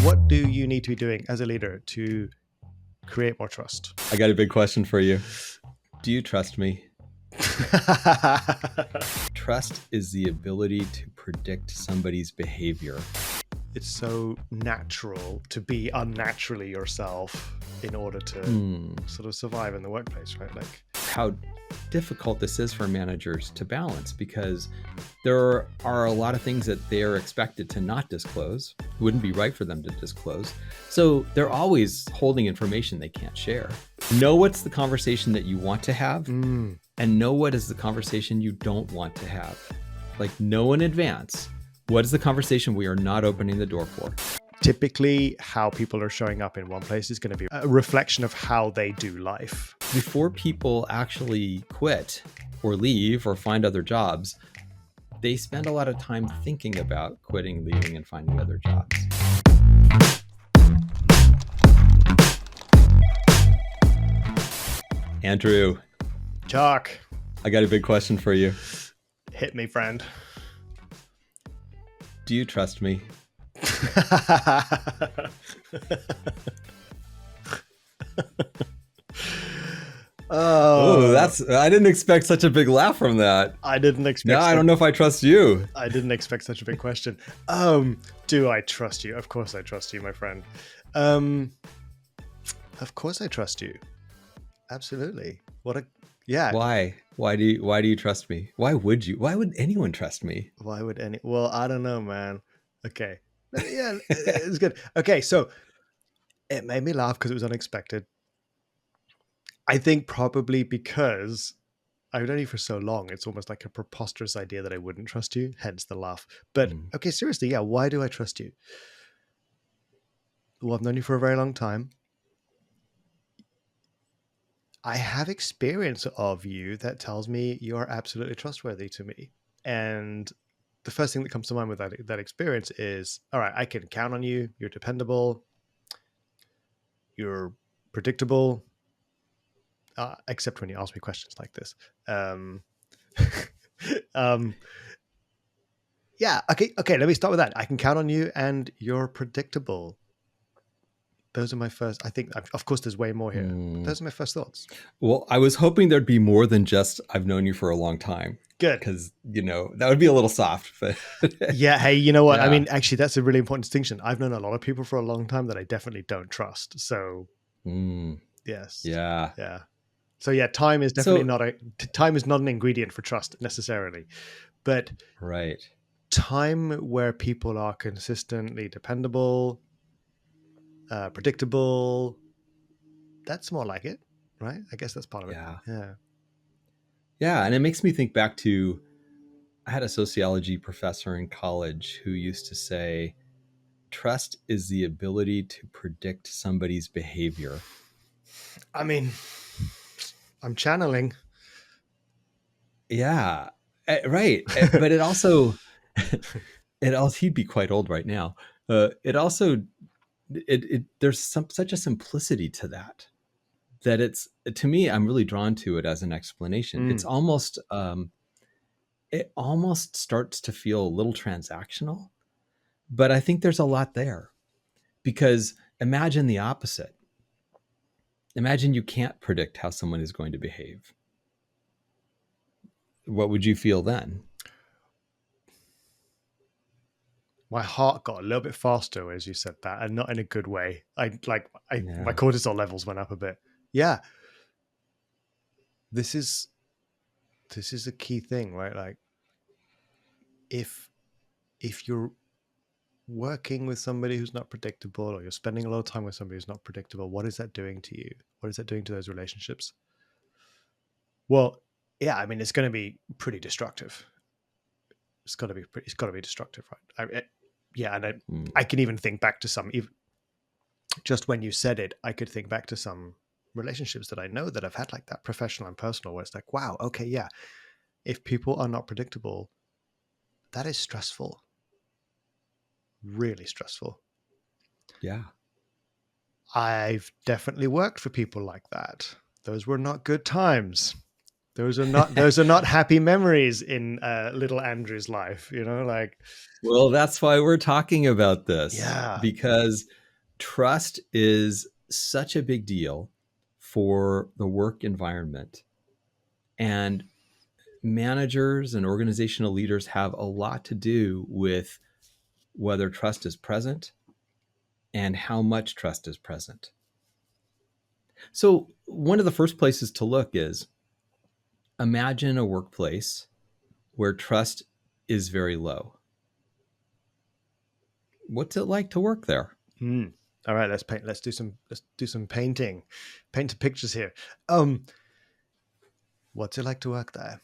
What do you need to be doing as a leader to create more trust? I got a big question for you. Do you trust me? Trust is the ability to predict somebody's behavior. It's so natural to be unnaturally yourself in order to sort of survive in the workplace, right? Like how difficult this is for managers to balance, because there are a lot of things that they're expected to not disclose. It wouldn't be right for them to disclose. So they're always holding information they can't share. Know what's the conversation that you want to have and know what is the conversation you don't want to have. Like, know in advance what is the conversation we are not opening the door for. Typically, how people are showing up in one place is going to be a reflection of how they do life. Before people actually quit or leave or find other jobs, they spend a lot of time thinking about quitting, leaving, and finding other jobs. Andrew. Chuck. I got a big question for you. Hit me, friend. Do you trust me? Oh, I didn't expect such a big laugh from that. I didn't expect. No, I don't know if I trust you. I didn't expect such a big question. Do I trust you? Of course I trust you, my friend. Of course I trust you. Absolutely. Yeah. Why? Why do you trust me? Why would you? Why would anyone trust me? Well, I don't know, man. Okay. Yeah, it's good. Okay, so it made me laugh because it was unexpected. I think probably because I've known you for so long, it's almost like a preposterous idea that I wouldn't trust you, hence the laugh. But okay, seriously, yeah, why do I trust you? Well, I've known you for a very long time. I have experience of you that tells me you're absolutely trustworthy to me. And the first thing that comes to mind with that experience is, all right, I can count on you. You're dependable. You're predictable. Except when you ask me questions like this. Yeah. Okay. Let me start with that. I can count on you, and you're predictable. Those are my first. I think, of course, there's way more here. But those are my first thoughts. Well, I was hoping there'd be more than just I've known you for a long time. Good, because that would be a little soft. But yeah. Hey, you know what? Yeah. I mean, actually, that's a really important distinction. I've known a lot of people for a long time that I definitely don't trust. So, yes, yeah. So yeah, time is definitely time is not an ingredient for trust necessarily, but right. Time where people are consistently dependable, predictable, that's more like it, right? I guess that's part of it. Yeah. And it makes me think back to, I had a sociology professor in college who used to say, trust is the ability to predict somebody's behavior. I mean, I'm channeling. Yeah, right. But it also, he'd be quite old right now. There's such a simplicity to that it's, to me, I'm really drawn to it as an explanation. It's almost, it almost starts to feel a little transactional, but I think there's a lot there, because imagine the opposite. Imagine you can't predict how someone is going to behave. What would you feel then? My heart got a little bit faster as you said that, and not in a good way. My cortisol levels went up a bit. Yeah. This is a key thing, right? Like, if you're working with somebody who's not predictable, or you're spending a lot of time with somebody who's not predictable, what is that doing to you? What is that doing to those relationships? Well, yeah, I mean, it's going to be pretty destructive. It's got to be destructive, right? I can even think back to some, just when you said it, I could think back to some relationships that I know that I've had like that, professional and personal, where it's like, wow, okay, yeah, if people are not predictable, that is stressful. Really stressful. Yeah. I've definitely worked for people like that. Those were not good times. those are not happy memories in little Andrew's life, like, Well, that's why we're talking about this, yeah. because trust is such a big deal for the work environment. And managers and organizational leaders have a lot to do with whether trust is present and how much trust is present. So, one of the first places to look is imagine a workplace where trust is very low. What's it like to work there? All right, let's paint. Let's do some painting. Paint pictures here. What's it like to work there?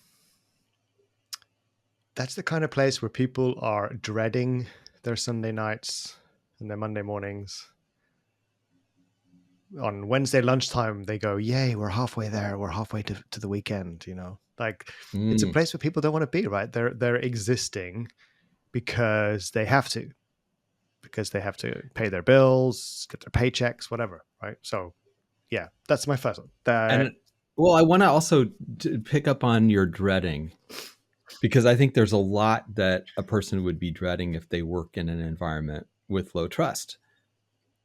That's the kind of place where people are dreading their Sunday nights and their Monday mornings. On Wednesday lunchtime, they go, "Yay, we're halfway there. We're halfway to the weekend." Like, it's a place where people don't want to be. Right? They're existing because they have to. Because they have to pay their bills, get their paychecks, whatever, right? So, yeah, that's my first one. And well, I want to also pick up on your dreading, because I think there's a lot that a person would be dreading if they work in an environment with low trust.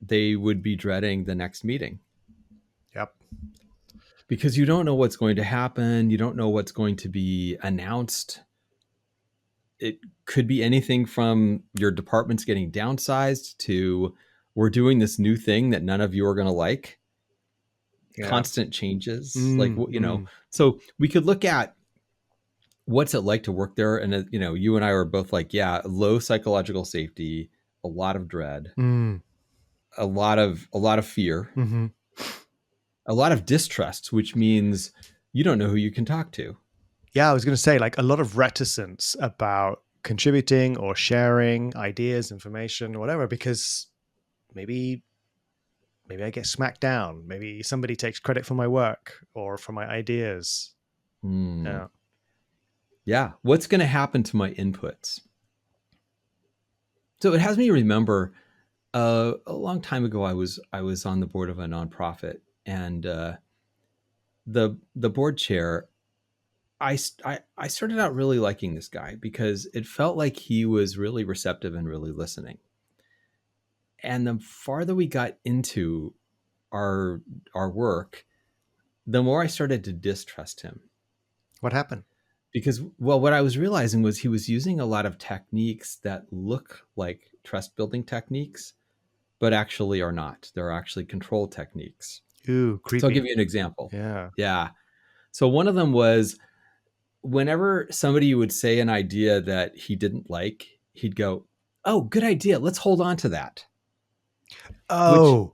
They would be dreading the next meeting. Yep. Because you don't know what's going to happen. You don't know what's going to be announced. It could be anything from your department's getting downsized to we're doing this new thing that none of you are going to like. Yeah. Constant changes. So we could look at what's it like to work there. And, you and I are both like, yeah, low psychological safety, a lot of dread, a lot of fear, a lot of distrust, which means you don't know who you can talk to. Yeah, I was going to say, like, a lot of reticence about contributing or sharing ideas, information, whatever, because maybe I get smacked down. Maybe somebody takes credit for my work or for my ideas. Yeah. What's going to happen to my inputs? So it has me remember a long time ago, I was on the board of a nonprofit, and the board chair, I started out really liking this guy because it felt like he was really receptive and really listening. And the farther we got into our work, the more I started to distrust him. What happened? Because, well, what I was realizing was he was using a lot of techniques that look like trust building techniques, but actually are not. They're actually control techniques. Ooh, creepy. So I'll give you an example. Yeah. Yeah. So one of them was whenever somebody would say an idea that he didn't like, he'd go, "Oh, good idea. Let's hold on to that." Oh,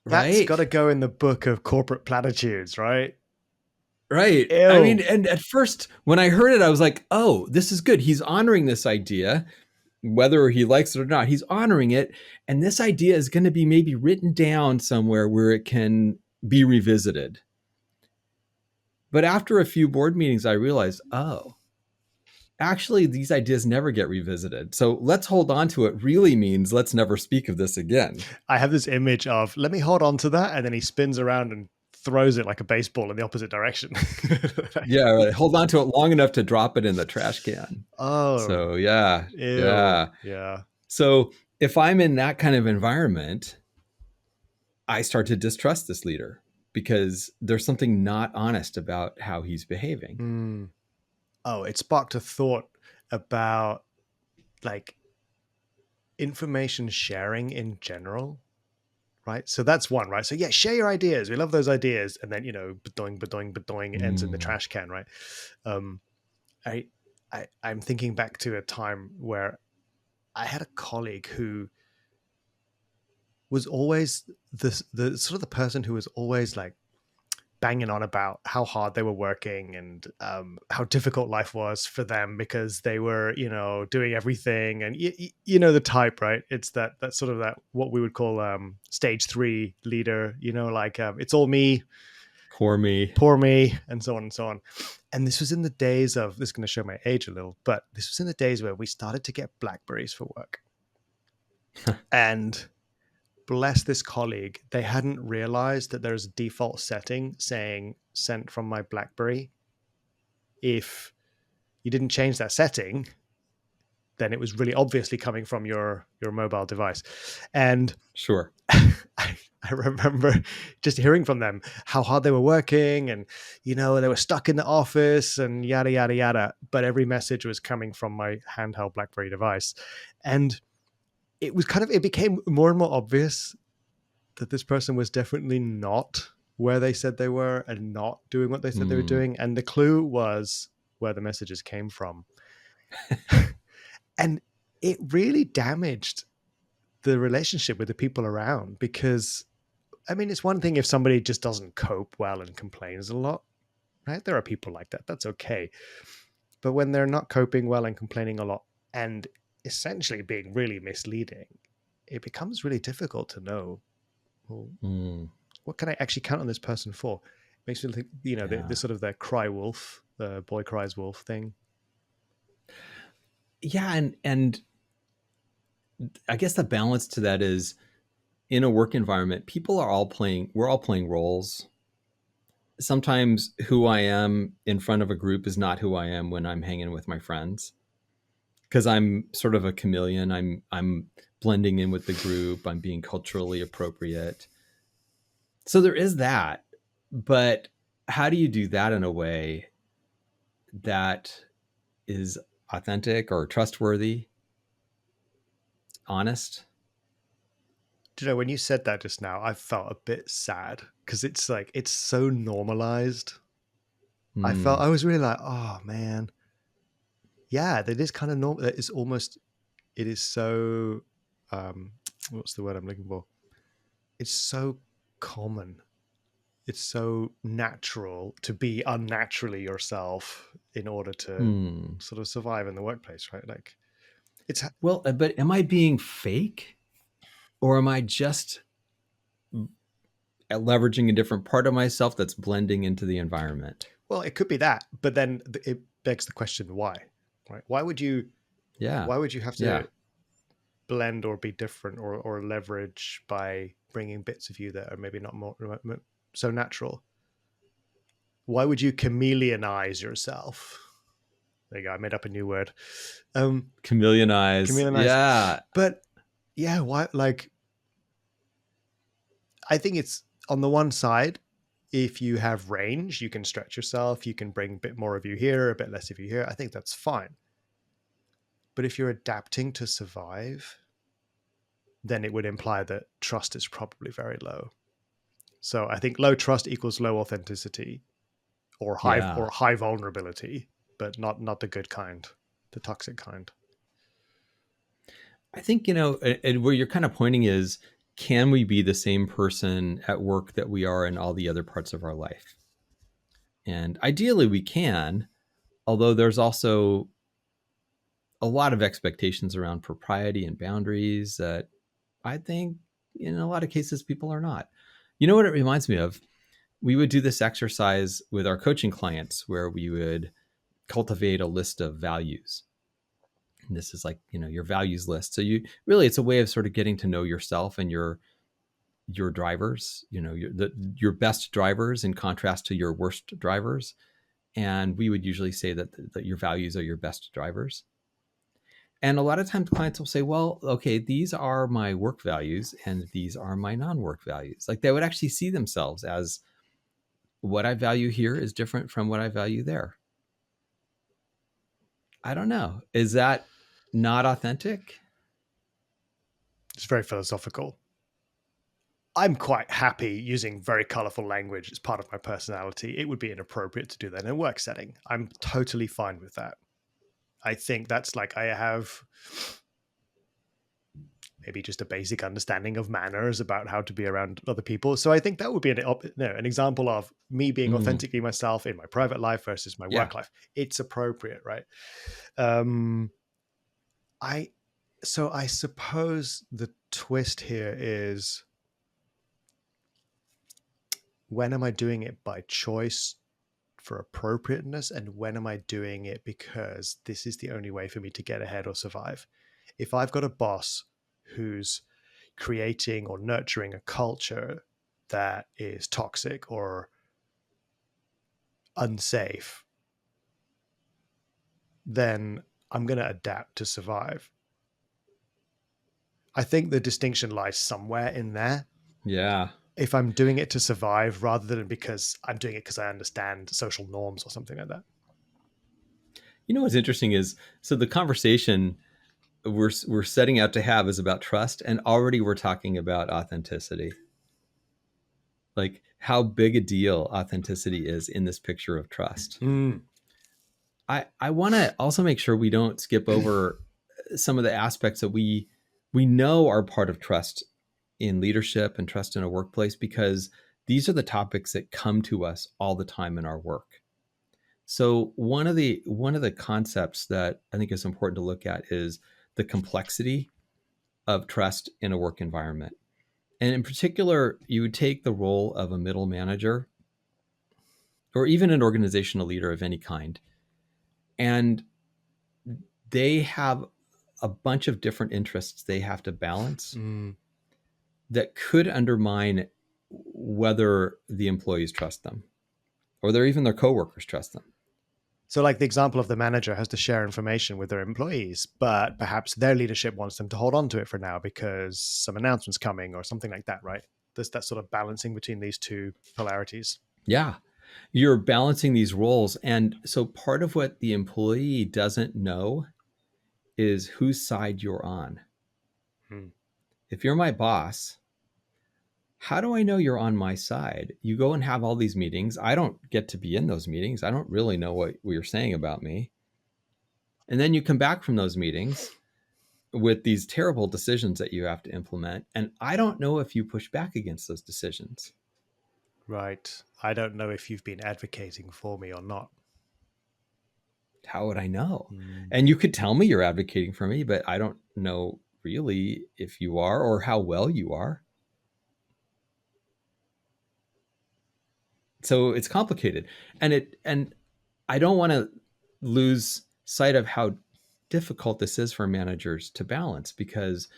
that's right? got to go in the book of corporate platitudes, right? Right. Ew. I mean, and at first when I heard it, I was like, oh, this is good. He's honoring this idea, whether he likes it or not. He's honoring it. And this idea is going to be maybe written down somewhere where it can be revisited. But after a few board meetings, I realized, oh, actually, these ideas never get revisited. So let's hold on to it really means let's never speak of this again. I have this image of, let me hold on to that. And then he spins around and throws it like a baseball in the opposite direction. Yeah, right. Hold on to it long enough to drop it in the trash can. Oh. So yeah. Ew. Yeah. So if I'm in that kind of environment, I start to distrust this leader because there's something not honest about how he's behaving. Oh, it sparked a thought about, like, information sharing in general, right? So that's one, right? So yeah, share your ideas. We love those ideas. And then, badoing ends in the trash can, right? I'm thinking back to a time where I had a colleague who was always the sort of the person who was always like banging on about how hard they were working and how difficult life was for them because they were, doing everything. And you know the type, right? It's that sort of that what we would call stage 3 leader, like it's all me, poor me, and so on and so on. And this was in the days of, this is going to show my age a little, but this was in the days where we started to get BlackBerries for work. And bless this colleague, they hadn't realized that there's a default setting saying sent from my BlackBerry. if you didn't change that setting, then it was really obviously coming from your mobile device. And Sure. I remember just hearing from them how hard they were working, and they were stuck in the office and yada yada yada, but every message was coming from my handheld BlackBerry device. And it became more and more obvious that this person was definitely not where they said they were and not doing what they said they were doing. And the clue was where the messages came from. And it really damaged the relationship with the people around, because I mean, it's one thing if somebody just doesn't cope well and complains a lot, right? There are people like that. That's okay. But when they're not coping well and complaining a lot and essentially being really misleading, it becomes really difficult to know, well, what can I actually count on this person for? It makes me think, the sort of the cry wolf, the boy cries wolf thing. Yeah. And I guess the balance to that is, in a work environment, we're all playing roles. Sometimes who I am in front of a group is not who I am when I'm hanging with my friends, because I'm sort of a chameleon. I'm blending in with the group. I'm being culturally appropriate. So there is that. But how do you do that in a way that is authentic or trustworthy, honest? When you said that just now, I felt a bit sad, because it's like, it's so normalized. I was really like, oh man, yeah, that is kind of normal. It is so, what's the word I'm looking for? It's so common. It's so natural to be unnaturally yourself in order to sort of survive in the workplace, right? Like, well, but am I being fake, or am I just leveraging a different part of myself that's blending into the environment? Well, it could be that, but then it begs the question, why? Right? Why would you have to blend or be different or leverage by bringing bits of you that are maybe not more so natural? Why would you chameleonize yourself? There you go. I made up a new word. Chameleonize. Yeah. But yeah, why? Like, I think it's, on the one side, if you have range, you can stretch yourself. You can bring a bit more of you here, a bit less of you here. I think that's fine. But if you're adapting to survive, then it would imply that trust is probably very low. So I think low trust equals low authenticity, or high vulnerability, but not the good kind, the toxic kind. I think, and where you're kind of pointing is, can we be the same person at work that we are in all the other parts of our life? And ideally we can, although there's also a lot of expectations around propriety and boundaries that I think in a lot of cases people are not. You know what it reminds me of? We would do this exercise with our coaching clients where we would cultivate a list of values. And this is like, your values list. So it's a way of sort of getting to know yourself and your drivers, your best drivers in contrast to your worst drivers. And we would usually say that your values are your best drivers. And a lot of times clients will say, well, okay, these are my work values and these are my non-work values. Like, they would actually see themselves as, what I value here is different from what I value there. I don't know. Is that not authentic? It's very philosophical. I'm quite happy using very colorful language as part of my personality. It would be inappropriate to do that in a work setting. I'm totally fine with that. I think that's like, I have maybe just a basic understanding of manners about how to be around other people. So I think that would be an example of me being authentically myself in my private life versus my work life. It's appropriate, right? I suppose the twist here is, when am I doing it by choice for appropriateness, and when am I doing it because this is the only way for me to get ahead or survive? If I've got a boss who's creating or nurturing a culture that is toxic or unsafe, then I'm going to adapt to survive. I think the distinction lies somewhere in there. Yeah. If I'm doing it to survive rather than because I'm doing it because I understand social norms or something like that. You know what's interesting is, so the conversation we're setting out to have is about trust, and already we're talking about authenticity. Like how big a deal authenticity is in this picture of trust. Mm. I want to also make sure we don't skip over some of the aspects that we know are part of trust in leadership and trust in a workplace, because these are the topics that come to us all the time in our work. So one of the concepts that I think is important to look at is the complexity of trust in a work environment. And in particular, you would take the role of a middle manager or even an organizational leader of any kind, and they have a bunch of different interests they have to balance Mm. that could undermine whether the employees trust them or even their coworkers trust them. So, like the example of the manager has to share information with their employees, but perhaps their leadership wants them to hold on to it for now because some announcement's coming or something like that, right? There's that sort of balancing between these two polarities. Yeah. You're balancing these roles. And so part of what the employee doesn't know is whose side you're on. Hmm. If you're my boss, how do I know you're on my side? You go and have all these meetings. I don't get to be in those meetings. I don't really know what you're saying about me. And then you come back from those meetings with these terrible decisions that you have to implement. And I don't know if you push back against those decisions. Right. I don't know if you've been advocating for me or not. How would I know? Hmm. And you could tell me you're advocating for me, but I don't know really if you are or how well you are. So it's complicated. And I don't want to lose sight of how difficult this is for managers to balance, because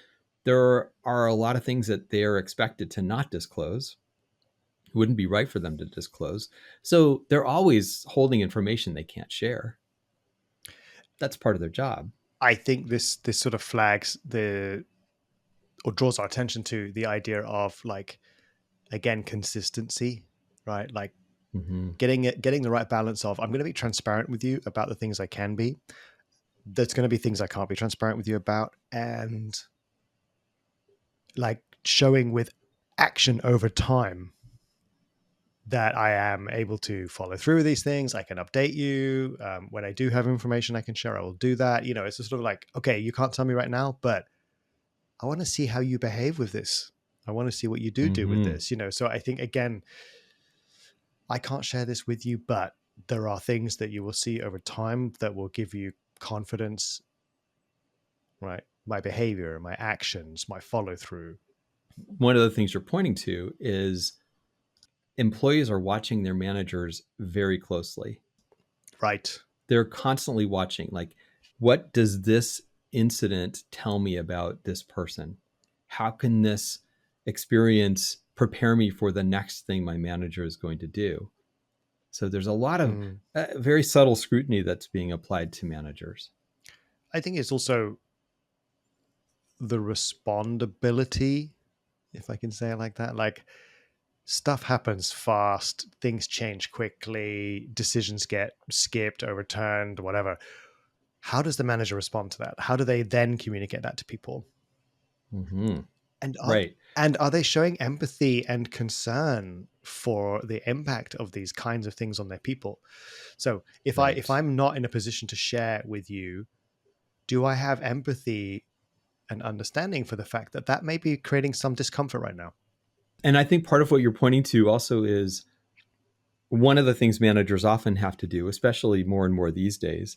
there are a lot of things that they're expected to not disclose. It wouldn't be right for them to disclose. So they're always holding information they can't share. That's part of their job. I think this sort of flags the or draws our attention to the idea of, like, again, consistency, right? Like Mm-hmm. getting the right balance of, I'm going to be transparent with you about the things I can be. There's going to be things I can't be transparent with you about, and like showing with action over time that I am able to follow through with these things. I can update you when I do have information I can share. I will do that. You know, it's just sort of like, okay, you can't tell me right now, but I want to see how you behave with this. I want to see what you do with Mm-hmm. this. You know, so I think, again, I can't share this with you, but there are things that you will see over time that will give you confidence, right? My behavior, my actions, my follow through. One of the things you're pointing to is employees are watching their managers very closely. Right. They're constantly watching, like, what does this incident tell me about this person? How can this experience prepare me for the next thing my manager is going to do? So there's a lot of Mm. very subtle scrutiny that's being applied to managers. I think it's also the respondability, if I can say it like that. Like, stuff happens fast, things change quickly, decisions get skipped, overturned, whatever. How does the manager respond to that? How do they then communicate that to people? Mm-hmm. And Right. are they showing empathy and concern for the impact of these kinds of things on their people? So if Right. I'm not in a position to share with you, do I have empathy and understanding for the fact that that may be creating some discomfort right now? And I think part of what you're pointing to also is one of the things managers often have to do, especially more and more these days,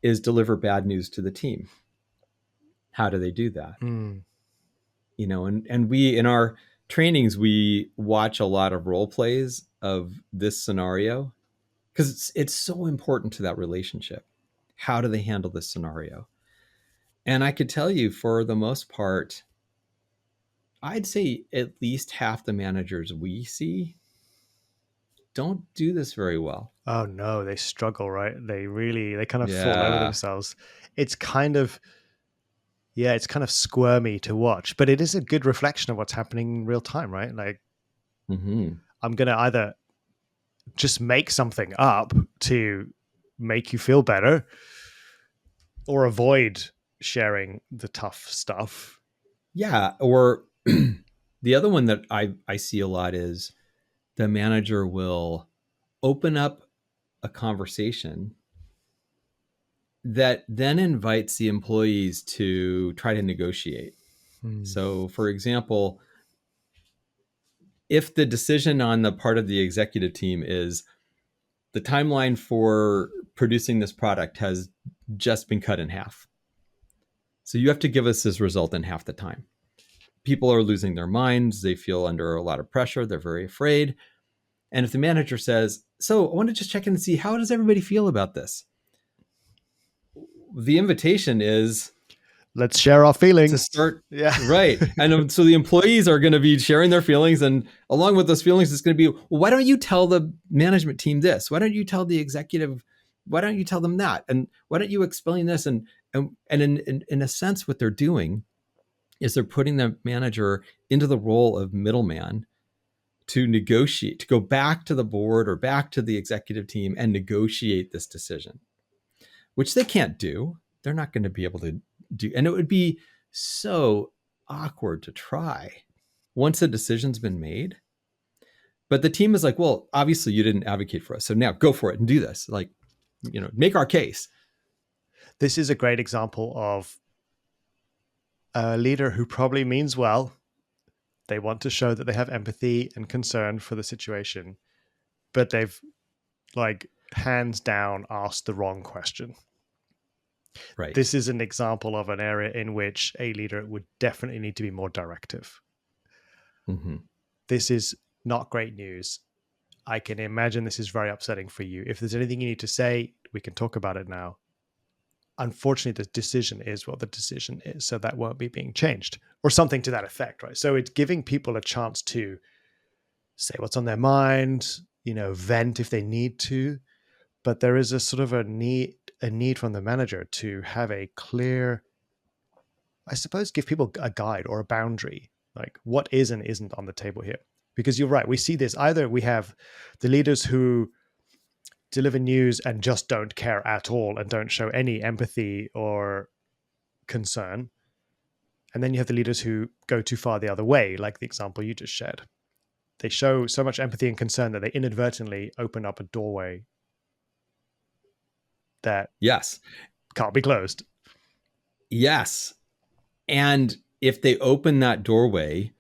is deliver bad news to the team. How do they do that? Mm. And we in our trainings we watch a lot of role plays of this scenario because it's so important to that relationship. How do they handle this scenario? And I could tell you, for the most part, I'd say at least half the managers we see don't do this very well. Oh no, they struggle, right? They kind of fall over Yeah. themselves. It's kind of, yeah, it's kind of squirmy to watch, but it is a good reflection of what's happening in real time, right? Like, Hmm. I'm going to either just make something up to make you feel better or avoid sharing the tough stuff. Yeah. Or the other one that I see a lot is the manager will open up a conversation that then invites the employees to try to negotiate. Hmm. So, for example, if the decision on the part of the executive team is the timeline for producing this product has just been cut in half, so you have to give us this result in half the time. People are losing their minds. They feel under a lot of pressure. They're very afraid. And if the manager says, so I want to just check in and see, how does everybody feel about this? The invitation is Let's share our to feelings. start, Yeah. right. And so the employees are going to be sharing their feelings. And along with those feelings, it's going to be, well, why don't you tell the management team this? Why don't you tell the executive? Why don't you tell them that? And why don't you explain this? And in a sense, what they're doing is they're putting the manager into the role of middleman to negotiate, to go back to the board or back to the executive team and negotiate this decision, which they can't do. They're not going to be able to do. And it would be so awkward to try once a decision's been made. But the team is like, well, obviously you didn't advocate for us. So now go for it and do this. Like, make our case. This is a great example of a leader who probably means well. They want to show that they have empathy and concern for the situation, but they've, like, hands down asked the wrong question. Right. This is an example of an area in which a leader would definitely need to be more directive. Mm-hmm. This is not great news. I can imagine this is very upsetting for you. If there's anything you need to say, we can talk about it now. Unfortunately, the decision is what the decision is, so that won't be being changed, or something to that effect, right? So it's giving people a chance to say what's on their mind, vent if they need to, but there is a sort of a need from the manager to have a clear, I suppose, give people a guide or a boundary, like what is and isn't on the table here. Because you're right, we see this, either we have the leaders who deliver news and just don't care at all and don't show any empathy or concern. And then you have the leaders who go too far the other way, like the example you just shared. They show so much empathy and concern that they inadvertently open up a doorway that Yes. can't be closed. Yes. And if they open that doorway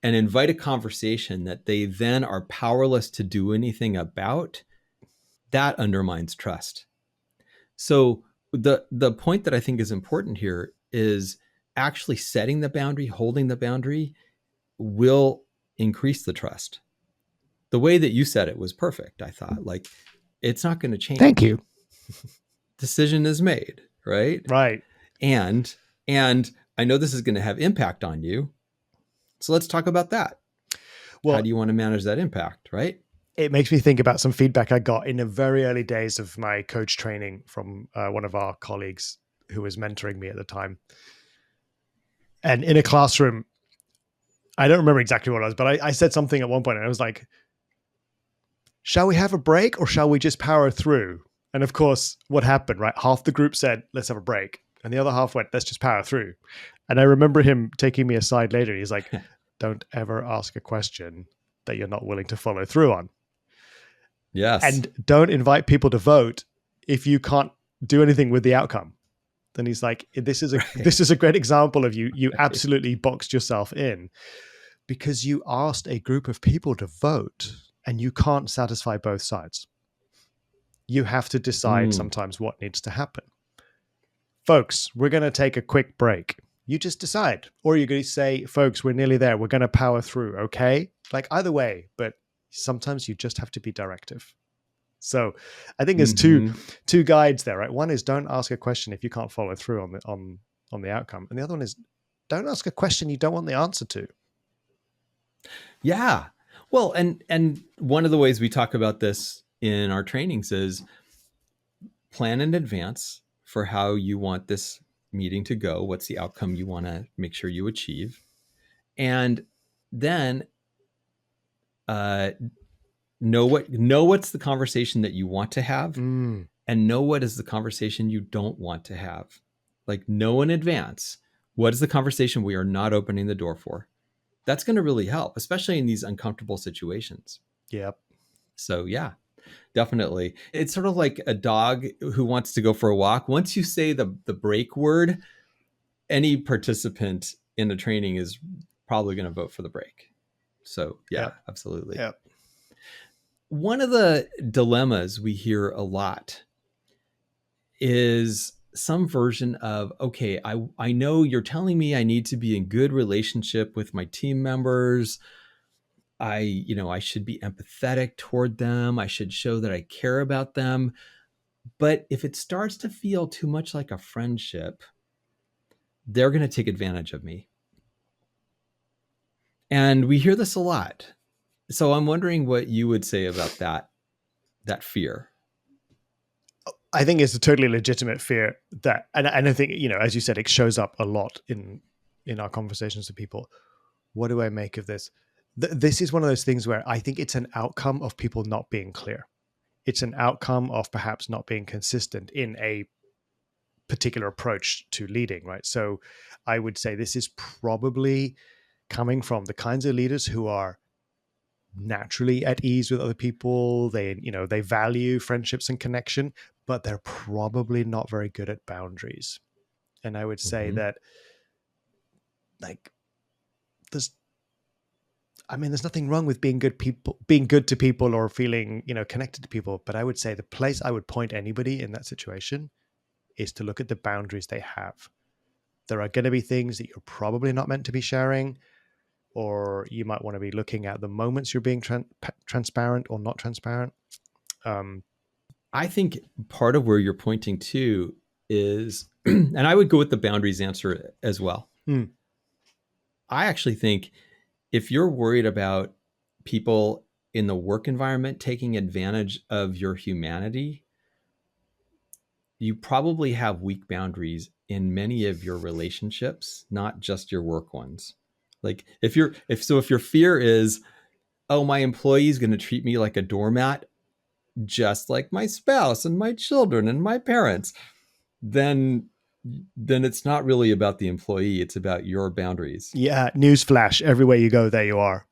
and invite a conversation that they then are powerless to do anything about, that undermines trust. So the point that I think is important here is actually setting the boundary, holding the boundary will increase the trust. The way that you said it was perfect, I thought. Like, it's not going to change. Thank you. Decision is made, right? Right. And I know this is going to have impact on you. So let's talk about that. Well, how do you want to manage that impact, right? It makes me think about some feedback I got in the very early days of my coach training from one of our colleagues who was mentoring me at the time. And in a classroom, I don't remember exactly what it was, but I said something at one point and I was like, shall we have a break or shall we just power through? And of course, what happened, right? Half the group said, let's have a break. And the other half went, let's just power through. And I remember him taking me aside later. He's like, don't ever ask a question that you're not willing to follow through on. Yes. And don't invite people to vote if you can't do anything with the outcome. Then he's like, this is a great example of you absolutely boxed yourself in because you asked a group of people to vote and you can't satisfy both sides. You have to decide sometimes what needs to happen. Folks, we're going to take a quick break. You just decide. Or you're going to say, folks, we're nearly there. We're going to power through, okay? Like either way, but sometimes you just have to be directive. So I think there's two guides there, right? One is don't ask a question if you can't follow through on the outcome. And the other one is don't ask a question you don't want the answer to. Yeah. Well, and one of the ways we talk about this in our trainings is plan in advance for how you want this meeting to go. What's the outcome you want to make sure you achieve? And then uh, know what's the conversation that you want to have, and know what is the conversation you don't want to have. Like, know in advance what is the conversation we are not opening the door for. That's going to really help, especially in these uncomfortable situations. Yep. So yeah, definitely. It's sort of like a dog who wants to go for a walk. Once you say the break word, any participant in the training is probably going to vote for the break. So yeah, Yep. absolutely. Yep. One of the dilemmas we hear a lot is some version of, okay, I know you're telling me I need to be in good relationship with my team members. I should be empathetic toward them. I should show that I care about them. But if it starts to feel too much like a friendship, they're going to take advantage of me. And we hear this a lot. So I'm wondering what you would say about that fear. I think it's a totally legitimate fear that, and I think, as you said, it shows up a lot in our conversations with people. What do I make of this? This is one of those things where I think it's an outcome of people not being clear. It's an outcome of perhaps not being consistent in a particular approach to leading, right? So I would say this is probably coming from the kinds of leaders who are naturally at ease with other people. They value friendships and connection, but they're probably not very good at boundaries. And I would say that, like, there's nothing wrong with being good to people or feeling, connected to people. But I would say the place I would point anybody in that situation is to look at the boundaries they have. There are going to be things that you're probably not meant to be sharing, or you might want to be looking at the moments you're being transparent or not transparent. I think part of where you're pointing to is, and I would go with the boundaries answer as well. I actually think if you're worried about people in the work environment taking advantage of your humanity, you probably have weak boundaries in many of your relationships, not just your work ones. Like if your fear is, oh, my employee is going to treat me like a doormat, just like my spouse and my children and my parents, then it's not really about the employee. It's about your boundaries. Yeah. Newsflash. Everywhere you go, there you are.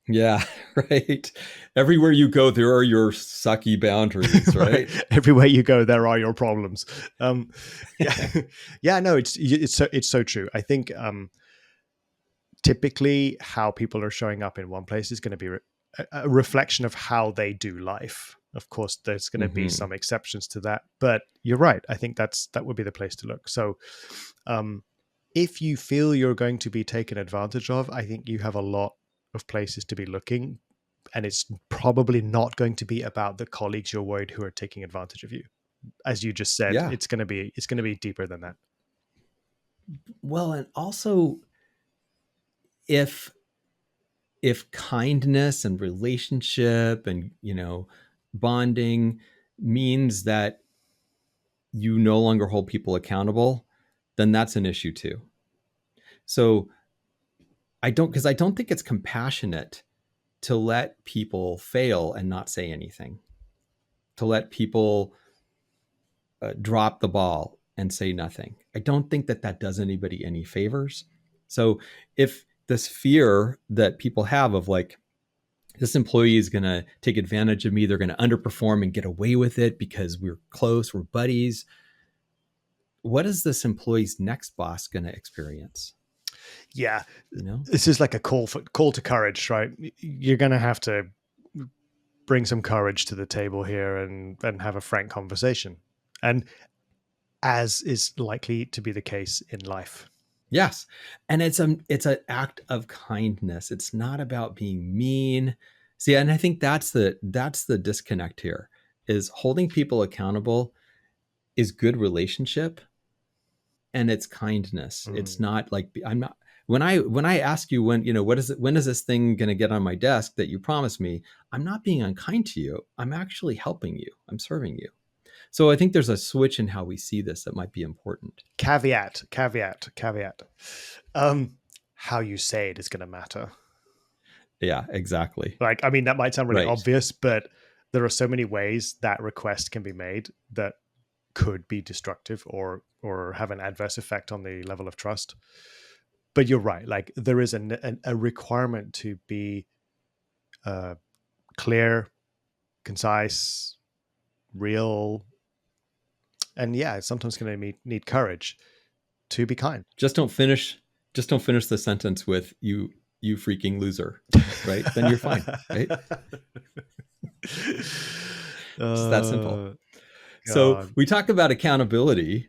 Yeah, right. Everywhere you go, there are your sucky boundaries, right? Everywhere you go, there are your problems. Yeah, no, it's so true. I think typically how people are showing up in one place is going to be a reflection of how they do life. Of course, there's going to be some exceptions to that, but you're right. I think that would be the place to look. So, if you feel you're going to be taken advantage of, I think you have a lot of places to be looking, and it's probably not going to be about the colleagues you're worried who are taking advantage of you. As you just said, it's going to be deeper than that. Well, and also if kindness and relationship and bonding means that you no longer hold people accountable, then that's an issue too. So I don't think it's compassionate to let people fail and not say anything, to let people drop the ball and say nothing. I don't think that does anybody any favors. So if this fear that people have of, like, this employee is going to take advantage of me, they're going to underperform and get away with it because we're close, we're buddies, what is this employee's next boss going to experience? Yeah, this is like a call to courage, right? You're going to have to bring some courage to the table here and have a frank conversation, and as is likely to be the case in life. Yes, and it's an act of kindness. It's not about being mean. See, and I think that's the disconnect here. Is holding people accountable is good relationship, and it's kindness. It's not like When I ask you when, when is this thing going to get on my desk that you promised me, I'm not being unkind to you. I'm actually helping you. I'm serving you. So I think there's a switch in how we see this that might be important. Caveat. How you say it is going to matter. Yeah, exactly. Like, I mean, that might sound really Right. obvious, but there are so many ways that request can be made that could be destructive or have an adverse effect on the level of trust. But you're right. Like, there is a requirement to be clear, concise, real, and yeah, it's sometimes going to need courage to be kind. Just don't finish the sentence with you freaking loser, right? Then you're fine, right? Just that simple. So God. we talk about accountability,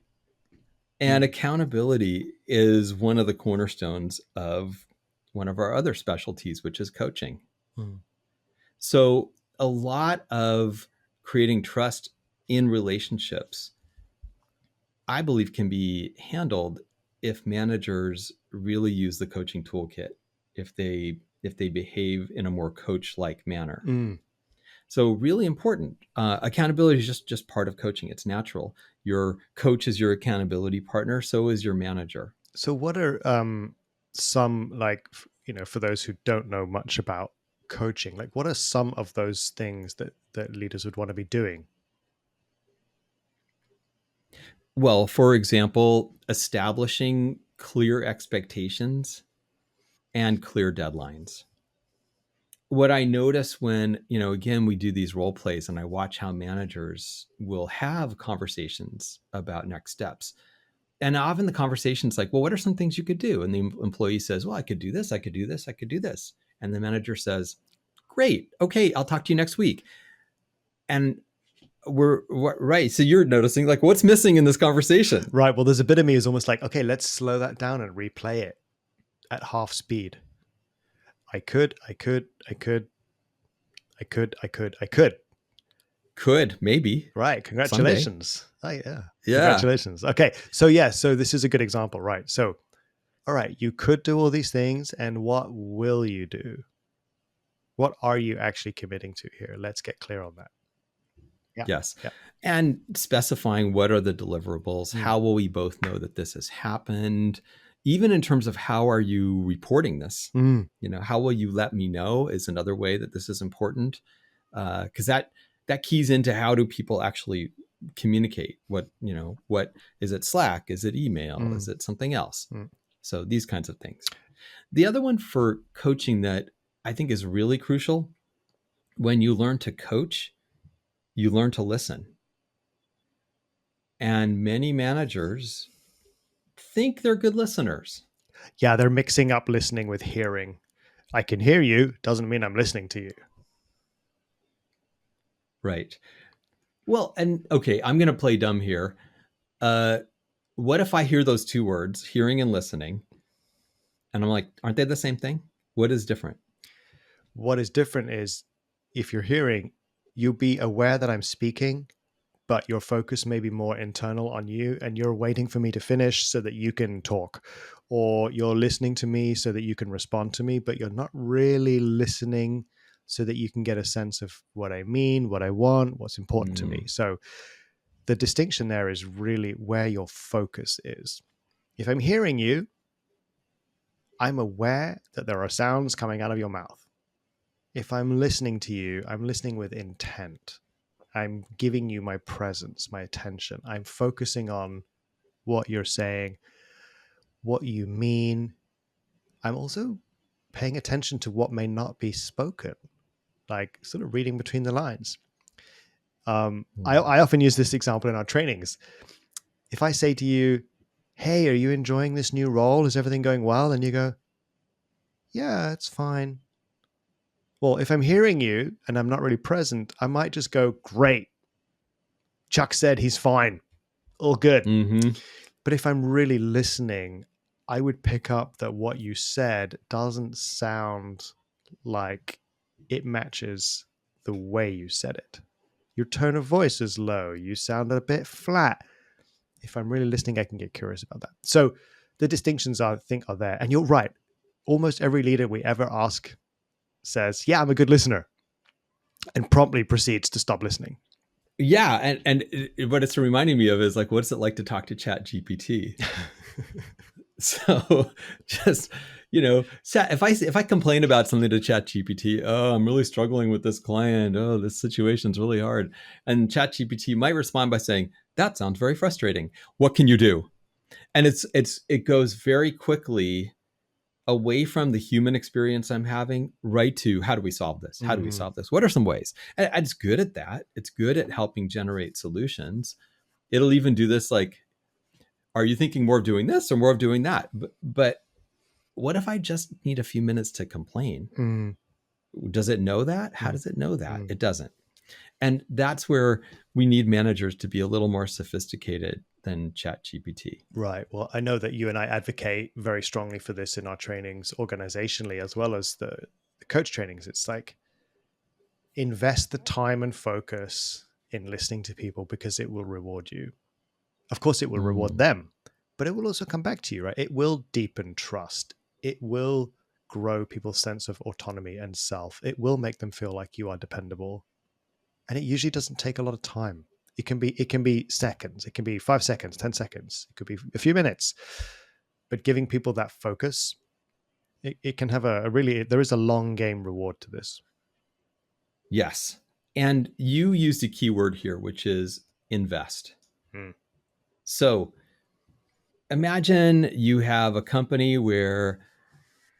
and accountability is one of the cornerstones of one of our other specialties, which is coaching. So a lot of creating trust in relationships, I believe, can be handled if managers really use the coaching toolkit, if they behave in a more coach-like manner. So really important. Accountability is just part of coaching. It's natural. Your coach is your accountability partner. So is your manager. So what are some, like, for those who don't know much about coaching, like, what are some of those things that leaders would want to be doing? Well, for example, establishing clear expectations and clear deadlines. What I notice when, again, we do these role plays and I watch how managers will have conversations about next steps. And often the conversation's like, well, what are some things you could do? And the employee says, well, I could do this, I could do this, I could do this. And the manager says, great, okay, I'll talk to you next week. And we're right. So you're noticing, like, what's missing in this conversation? Right. Well, there's a bit of me is almost like, okay, let's slow that down and replay it at half speed. I could. Could, maybe. Right. Congratulations. Oh, yeah. Yeah. Congratulations. Okay. So so this is a good example, right? So, all right, you could do all these things, and what will you do? What are you actually committing to here? Let's get clear on that. Yeah. Yes. Yeah. And specifying what are the deliverables, how will we both know that this has happened? Even in terms of how are you reporting this? How will you let me know is another way that this is important. Because that keys into how do people actually communicate? What is it? Slack? Is it email? Is it something else? So these kinds of things. The other one for coaching that I think is really crucial, when you learn to coach, you learn to listen. And many managers think they're good listeners. Yeah, they're mixing up listening with hearing. I can hear you, doesn't mean I'm listening to you. Right. Well, and okay, I'm going to play dumb here. What if I hear those two words, hearing and listening, and I'm like, aren't they the same thing? What is different? What is different is, if you're hearing, you'll be aware that I'm speaking, but your focus may be more internal on you, and you're waiting for me to finish so that you can talk, or you're listening to me so that you can respond to me, but you're not really listening so that you can get a sense of what I mean, what I want, what's important to me. So the distinction there is really where your focus is. If I'm hearing you, I'm aware that there are sounds coming out of your mouth. If I'm listening to you, I'm listening with intent. I'm giving you my presence, my attention. I'm focusing on what you're saying, what you mean. I'm also paying attention to what may not be spoken, like sort of reading between the lines. I often use this example in our trainings. If I say to you, hey, are you enjoying this new role? Is everything going well? And you go, yeah, it's fine. Well, if I'm hearing you and I'm not really present, I might just go, great. Chuck said he's fine. All good. But if I'm really listening, I would pick up that what you said doesn't sound like it matches the way you said it. Your tone of voice is low. You sound a bit flat. If I'm really listening, I can get curious about that. So the distinctions I think are there. And you're right. Almost every leader we ever ask says, yeah, I'm a good listener, and promptly proceeds to stop listening. Yeah, what it's reminding me of is like, what's it like to talk to Chat GPT? So just, if I complain about something to Chat GPT, oh, I'm really struggling with this client, oh, this situation's really hard, and Chat GPT might respond by saying, that sounds very frustrating, what can you do? And it goes very quickly away from the human experience I'm having, right to, how do we solve this? How do we solve this? What are some ways? And it's good at that. It's good at helping generate solutions. It'll even do this like, are you thinking more of doing this or more of doing that? But what if I just need a few minutes to complain? Mm. Does it know that? How does it know that? Mm. It doesn't. And that's where we need managers to be a little more sophisticated than ChatGPT. Right. Well, I know that you and I advocate very strongly for this in our trainings organizationally, as well as the coach trainings. It's like, invest the time and focus in listening to people, because it will reward you. Of course, it will reward them, but it will also come back to you, right? It will deepen trust. It will grow people's sense of autonomy and self. It will make them feel like you are dependable. And it usually doesn't take a lot of time. It can be seconds. It can be 5 seconds, 10 seconds. It could be a few minutes. But giving people that focus, it can have there is a long game reward to this. Yes. And you used a keyword here, which is invest. So imagine you have a company where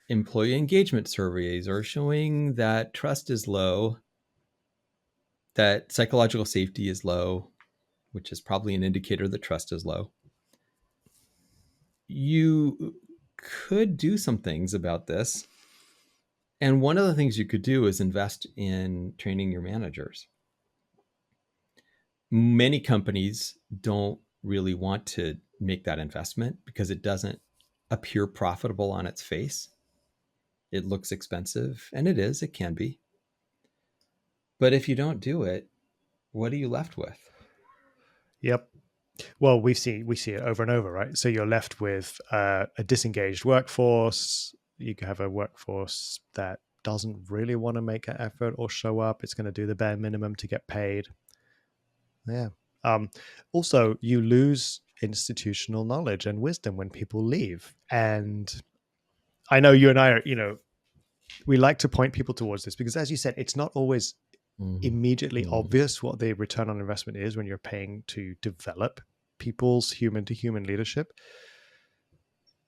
employee engagement surveys are showing that trust is low, that psychological safety is low, which is probably an indicator that trust is low. You could do some things about this. And one of the things you could do is invest in training your managers. Many companies don't really want to make that investment because it doesn't appear profitable on its face. It looks expensive, and it can be. But if you don't do it, what are you left with? Yep. Well, we see it over and over, right? So you're left with a disengaged workforce. You have a workforce that doesn't really want to make an effort or show up. It's going to do the bare minimum to get paid. Yeah. Also, you lose institutional knowledge and wisdom when people leave. And I know you and I are, we like to point people towards this because, as you said, it's not always immediately obvious what the return on investment is when you're paying to develop people's human-to-human leadership.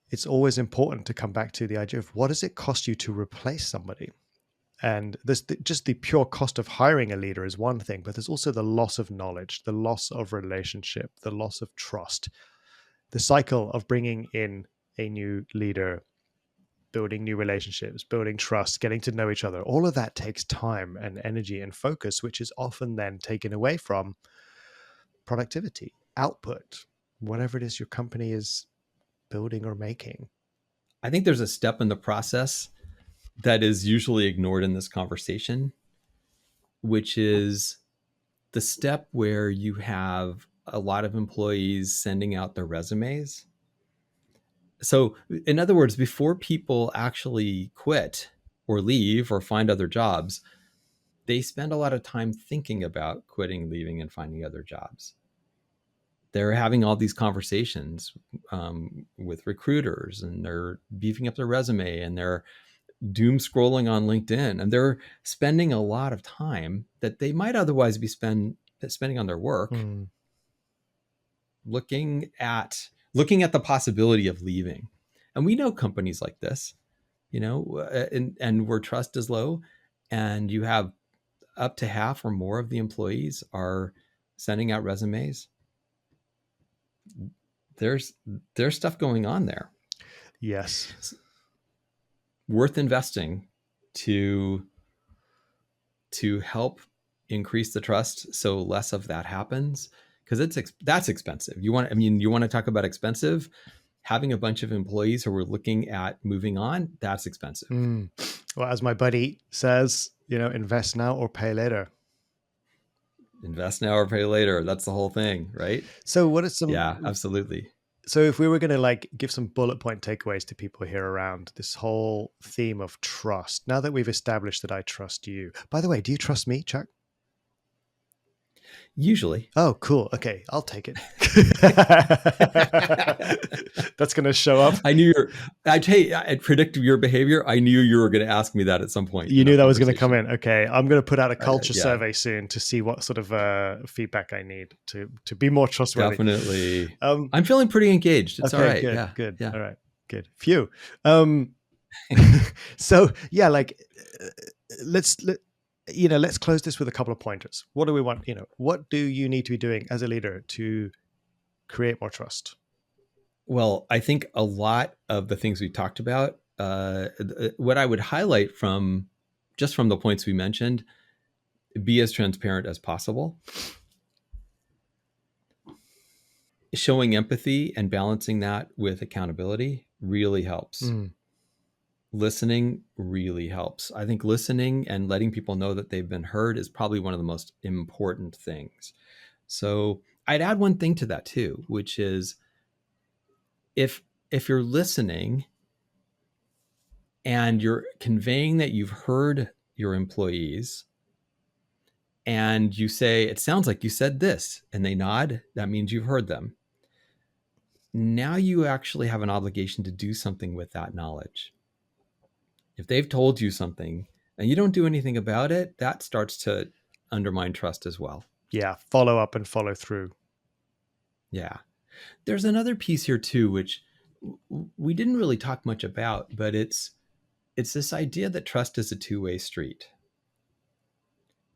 It's always important to come back to the idea of, what does it cost you to replace somebody? And just the pure cost of hiring a leader is one thing, but there's also the loss of knowledge, the loss of relationship, the loss of trust, the cycle of bringing in a new leader, building new relationships, building trust, getting to know each other. All of that takes time and energy and focus, which is often then taken away from productivity, output, whatever it is your company is building or making. I think there's a step in the process that is usually ignored in this conversation, which is the step where you have a lot of employees sending out their resumes. So, in other words, before people actually quit or leave or find other jobs, they spend a lot of time thinking about quitting, leaving, and finding other jobs. They're having all these conversations with recruiters, and they're beefing up their resume, and they're doom scrolling on LinkedIn, and they're spending a lot of time that they might otherwise be spending on their work, looking at the possibility of leaving. And we know companies like this, and where trust is low, and you have up to half or more of the employees are sending out resumes. There's stuff going on there. Yes. Worth investing to help increase the trust so less of that happens, because that's expensive. You want to talk about expensive? Having a bunch of employees who are looking at moving on, that's expensive. Well, as my buddy says, invest now or pay later. Invest now or pay later. That's the whole thing, right? So what are some... Yeah, absolutely. So if we were going to like give some bullet point takeaways to people here around this whole theme of trust, now that we've established that I trust you, by the way, do you trust me, Chuck? Usually. Oh, cool. Okay, I'll take it. That's going to show up. I knew I predict your behavior. I knew you were going to ask me that at some point. You in knew our that was going to come conversation. in. Okay, I'm going to put out a culture Yeah, survey soon to see what sort of feedback I need to be more trustworthy. definitely. I'm feeling pretty engaged. It's Okay, all right. good, Yeah, good. yeah. All right, good. Phew. So yeah, like let's close this with a couple of pointers. What do we want? What do you need to be doing as a leader to create more trust? Well, I think a lot of the things we talked about, what I would highlight from the points we mentioned, be as transparent as possible. Showing empathy and balancing that with accountability really helps. Listening really helps. I think listening and letting people know that they've been heard is probably one of the most important things. So I'd add one thing to that too, which is if you're listening and you're conveying that you've heard your employees and you say, it sounds like you said this, and they nod, that means you've heard them. Now you actually have an obligation to do something with that knowledge. If they've told you something and you don't do anything about it, that starts to undermine trust as well. Yeah, follow up and follow through. Yeah. There's another piece here too, which we didn't really talk much about, but it's this idea that trust is a two-way street.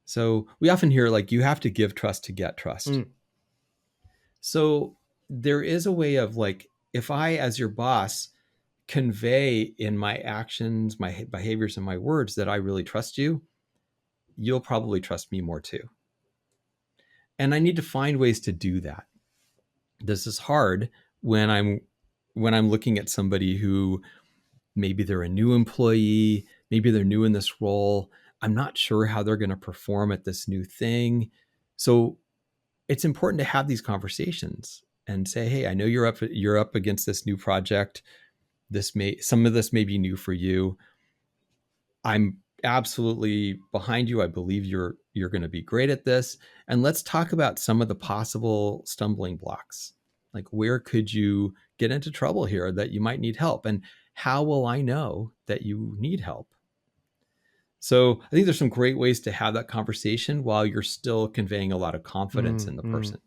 So we often hear like you have to give trust to get trust. So there is a way of like, if I, as your boss, convey in my actions, my behaviors, and my words that I really trust you, you'll probably trust me more too. And I need to find ways to do that. This is hard when I'm looking at somebody who maybe they're a new employee, maybe they're new in this role. I'm not sure how they're going to perform at this new thing. So it's important to have these conversations and say, hey, I know you're up against this new project. Some of this may be new for you. I'm absolutely behind you. I believe you're going to be great at this. And let's talk about some of the possible stumbling blocks. Like, where could you get into trouble here that you might need help? And how will I know that you need help? So I think there's some great ways to have that conversation while you're still conveying a lot of confidence in the person.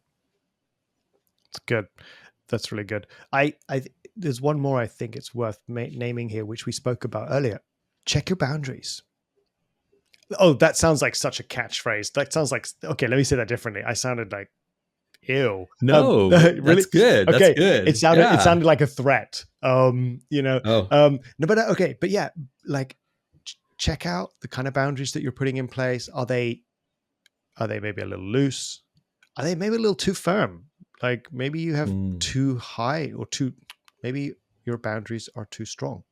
It's good. That's really good. There's one more I think it's worth naming here, which we spoke about earlier. Check your boundaries. Oh, that sounds like such a catchphrase. That sounds like, okay, let me say that differently. I sounded like, ew. No, really? That's good. Okay. That's good. It sounded like a threat. No, but okay. But yeah, like check out the kind of boundaries that you're putting in place. Are they maybe a little loose? Are they maybe a little too firm? Like maybe you have too high or maybe your boundaries are too strong.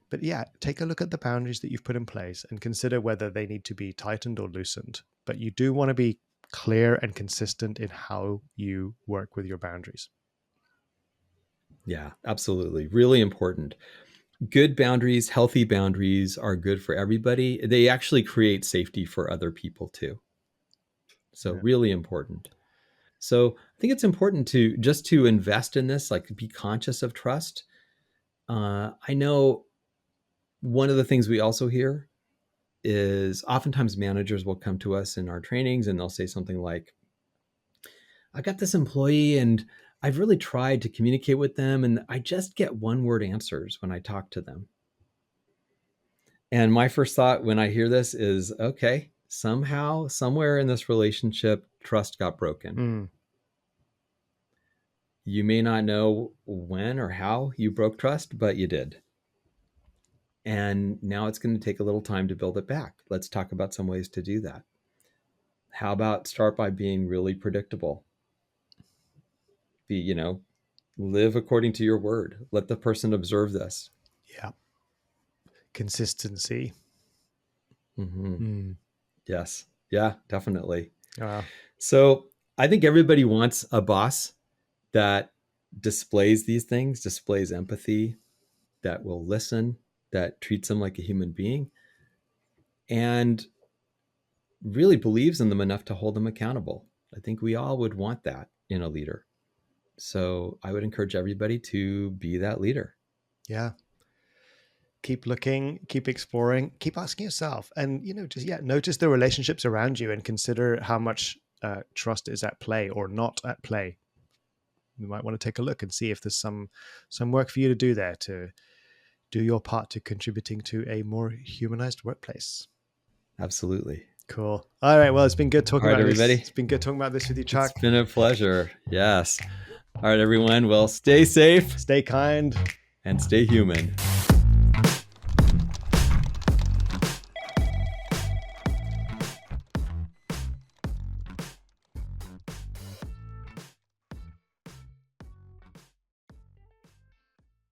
But yeah, take a look at the boundaries that you've put in place and consider whether they need to be tightened or loosened. But you do want to be clear and consistent in how you work with your boundaries. Yeah, absolutely. Really important. Good boundaries, healthy boundaries are good for everybody. They actually create safety for other people too. So really important. So I think it's important to invest in this, like be conscious of trust. I know one of the things we also hear is oftentimes managers will come to us in our trainings and they'll say something like, I got this employee and I've really tried to communicate with them and I just get one word answers when I talk to them. And my first thought when I hear this is, okay, somehow, somewhere in this relationship, trust got broken. You may not know when or how you broke trust, but you did. And now it's going to take a little time to build it back. Let's talk about some ways to do that. How about start by being really predictable? Live according to your word. Let the person observe this. Yeah. Consistency. Yes. Yeah, definitely. So I think everybody wants a boss that displays these things, displays empathy, that will listen, that treats them like a human being, and really believes in them enough to hold them accountable. I think we all would want that in a leader. So I would encourage everybody to be that leader. Yeah. Keep looking, keep exploring, keep asking yourself, and just notice the relationships around you and consider how much trust is at play or not at play. You might want to take a look and see if there's some work for you to do there to do your part to contributing to a more humanized workplace. Absolutely. Cool. All right. Well, it's been good talking All right, about this. everybody. It's been good talking about this with you, Chuck. It's been a pleasure. Yes. All right, everyone. Well, stay safe. Stay kind. And stay human.